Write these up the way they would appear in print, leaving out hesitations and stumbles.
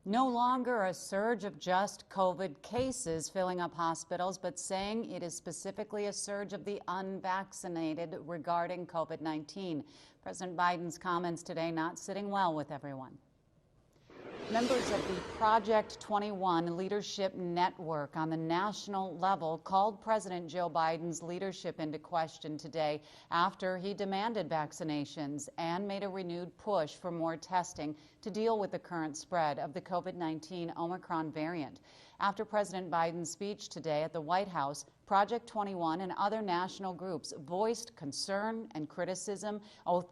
No longer a surge of just COVID cases filling up hospitals, but saying it is specifically a surge of the unvaccinated regarding COVID-19. President Biden's comments today not sitting well with everyone. Members of the Project 21 Leadership Network on the national level called President Joe Biden's leadership into question today after he demanded vaccinations and made a renewed push for more testing to deal with the current spread of the COVID-19 Omicron variant. After President Biden's speech today at the White House, Project 21 and other national groups voiced concern and criticism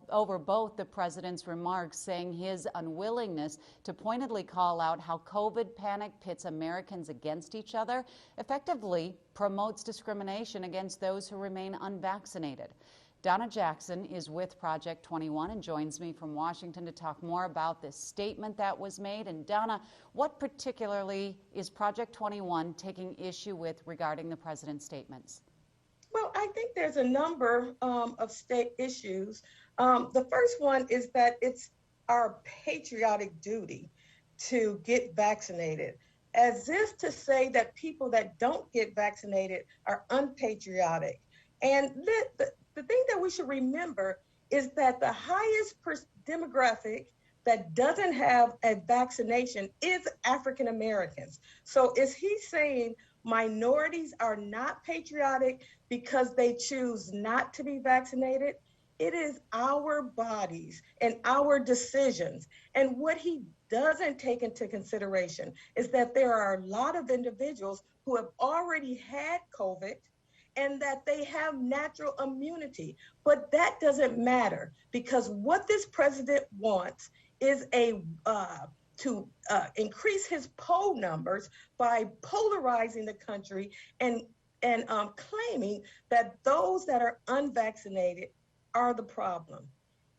over both the president's remarks, saying his unwillingness to pointedly call out how COVID panic pits Americans against each other effectively promotes discrimination against those who remain unvaccinated. Donna Jackson is with Project 21 and joins me from Washington to talk more about this statement that was made. And Donna, what particularly is Project 21 taking issue with regarding the president's statements? Well, I think there's a number of state issues. The first one is that it's our patriotic duty to get vaccinated, as if to say that people that don't get vaccinated are unpatriotic. And the thing that we should remember is that the highest demographic that doesn't have a vaccination is African Americans. So is he saying minorities are not patriotic because they choose not to be vaccinated? It is our bodies and our decisions. And what he doesn't take into consideration is that there are a lot of individuals who have already had COVID and that they have natural immunity. But that doesn't matter, because what this president wants is to increase his poll numbers by polarizing the country and claiming that those that are unvaccinated are the problem.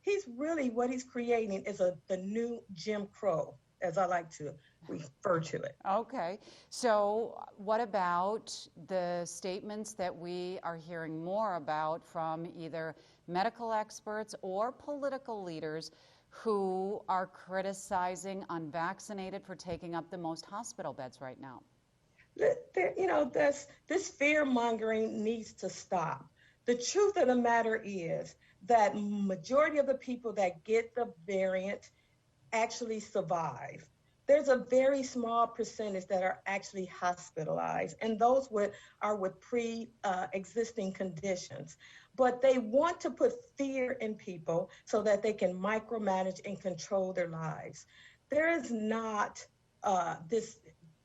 What he's creating is the new Jim Crow, as I like to refer to it. Okay, so what about the statements that we are hearing more about from either medical experts or political leaders who are criticizing unvaccinated for taking up the most hospital beds right now? This fear mongering needs to stop. The truth of the matter is that majority of the people that get the variant actually survive. There's a very small percentage that are actually hospitalized, and those are with pre-existing conditions. But they want to put fear in people so that they can micromanage and control their lives. There is not this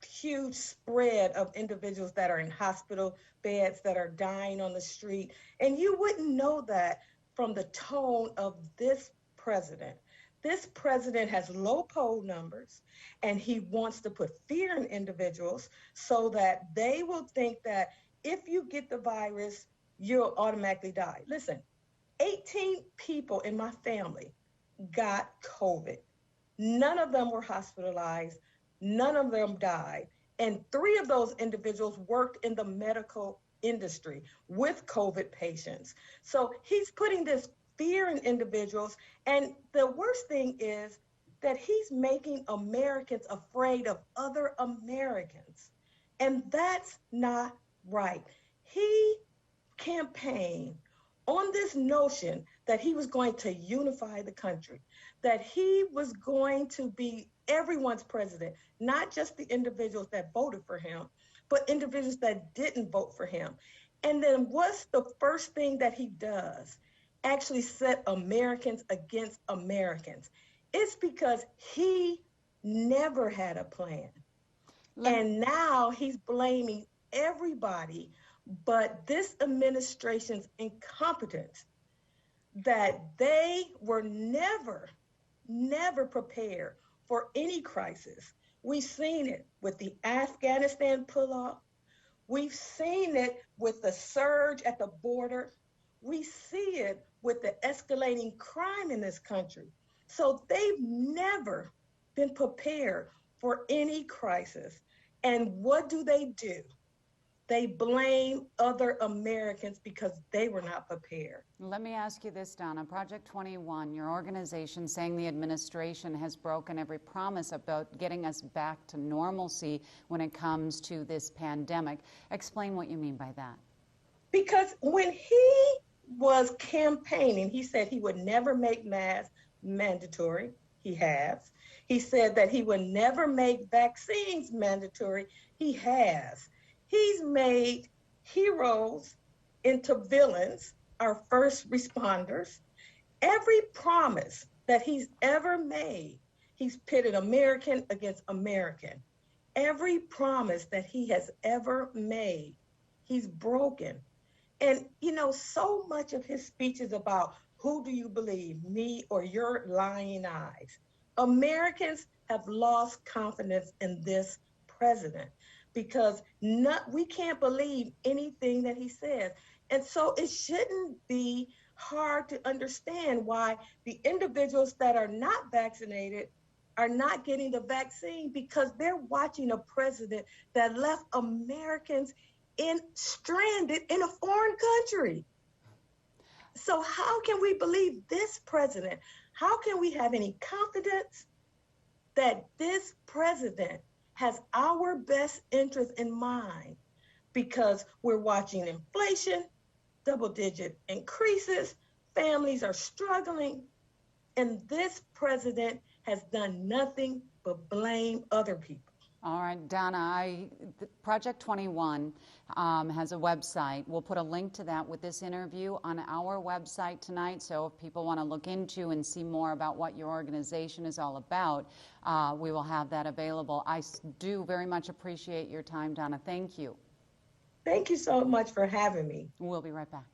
huge spread of individuals that are in hospital beds, that are dying on the street. And you wouldn't know that from the tone of this president. This president has low poll numbers, and he wants to put fear in individuals so that they will think that if you get the virus, you'll automatically die. Listen, 18 people in my family got COVID. None of them were hospitalized. None of them died. And 3 of those individuals worked in the medical industry with COVID patients. So he's putting this fear in individuals. And the worst thing is that he's making Americans afraid of other Americans. And that's not right. He campaigned on this notion that he was going to unify the country, that he was going to be everyone's president, not just the individuals that voted for him, but individuals that didn't vote for him. And then what's the first thing that he does? Actually set Americans against Americans. It's because he never had a plan. And now he's blaming everybody but this administration's incompetence, that they were never prepared for any crisis. We've seen it with the Afghanistan pull-off. We've seen it with the surge at the border. We see it with the escalating crime in this country. So they've never been prepared for any crisis. And what do? They blame other Americans because they were not prepared. Let me ask you this, Donna. Project 21, your organization saying the administration has broken every promise about getting us back to normalcy when it comes to this pandemic. Explain what you mean by that. Because when he was campaigning, he said he would never make masks mandatory. He has. He said that he would never make vaccines mandatory. He has. He's made heroes into villains, our first responders. Every promise that he's ever made, he's pitted American against American. Every promise that he has ever made, he's broken. And, you know, so much of his speech is about who do you believe, me or your lying eyes? Americans have lost confidence in this president because we can't believe anything that he says. And so it shouldn't be hard to understand why the individuals that are not vaccinated are not getting the vaccine, because they're watching a president that left Americans stranded in a foreign country. So how can we believe this president? How can we have any confidence that this president has our best interest in mind? Because we're watching inflation, double-digit increases, families are struggling, and this president has done nothing but blame other people. All right, Donna, Project 21 has a website. We'll put a link to that with this interview on our website tonight. So if people want to look into and see more about what your organization is all about, we will have that available. I do very much appreciate your time, Donna. Thank you. Thank you so much for having me. We'll be right back.